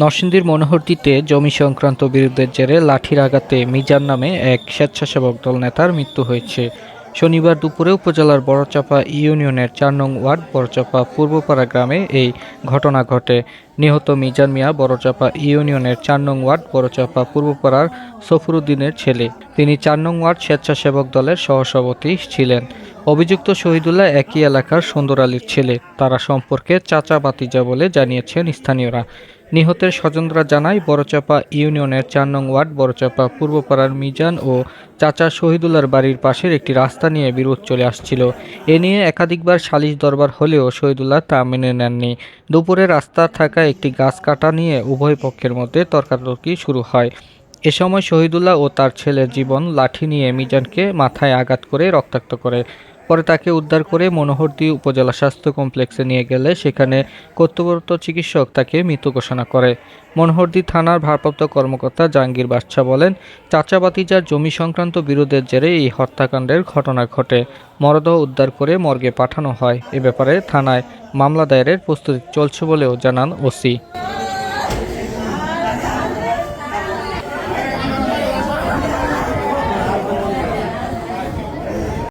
নরসিংদীর মনোহরদীতে জমি সংক্রান্ত বিরোধের জেরে লাঠির আঘাতে মিজান নামে এক স্বেচ্ছাসেবক দল নেতার মৃত্যু হয়েছে। শনিবার দুপুরে উপজেলার বড়চাপা ইউনিয়নের ৪ নং ওয়ার্ড বড়চাপা পূর্বপাড়া গ্রামে এই ঘটনা ঘটে। নিহত মিজান মিয়া বড়চাপা ইউনিয়নের ৪ নং ওয়ার্ড বড়চাপা পূর্বপাড়ার সফরুদ্দিনের ছেলে। তিনি ৪ নং ওয়ার্ড স্বেচ্ছাসেবক দলের সহসভাপতি ছিলেন। অভিযুক্ত শহীদুল্লাহ একই এলাকার সুন্দর আলীর ছেলে। তারা সম্পর্কে চাচা ভাতিজা বলে জানিয়েছেন স্থানীয়রা। নিহতের স্বজনরা জানায়, বড়চাপা ইউনিয়নের ৪ নং ওয়ার্ড বড়চাপা পূর্বপাড়ার মিজান ও চাচা শহীদুল্লাহর বাড়ির পাশের একটি রাস্তা নিয়ে বিরোধ চলে আসছিল। এ নিয়ে একাধিকবার সালিশ দরবার হলেও শহীদুল্লাহ তা মেনে নেননি। দুপুরে রাস্তা থাকা একটি গাছ কাটা নিয়ে উভয় পক্ষের মধ্যে তর্কাতর্কি শুরু হয়। এ সময় শহীদুল্লাহ ও তার ছেলে জীবন লাঠি নিয়ে মিজানকে মাথায় আঘাত করে রক্তাক্ত করে। পরে তাকে উদ্ধার করে মনোহরদী উপজেলা স্বাস্থ্য কমপ্লেক্সে নিয়ে গেলে সেখানে কর্তব্যরত চিকিৎসক তাকে মৃত ঘোষণা করে। মনোহরদী থানার ভারপ্রাপ্ত কর্মকর্তা জাহাঙ্গীর বাদশা বলেন, চাচা ভাতিজার জমি সংক্রান্ত বিরোধের জেরে এই হত্যাকাণ্ডের ঘটনা ঘটে। মরদেহ উদ্ধার করে মর্গে পাঠানো হয়। এ ব্যাপারে থানায় মামলা দায়েরের প্রস্তুতি চলছে বলেও জানান ওসি।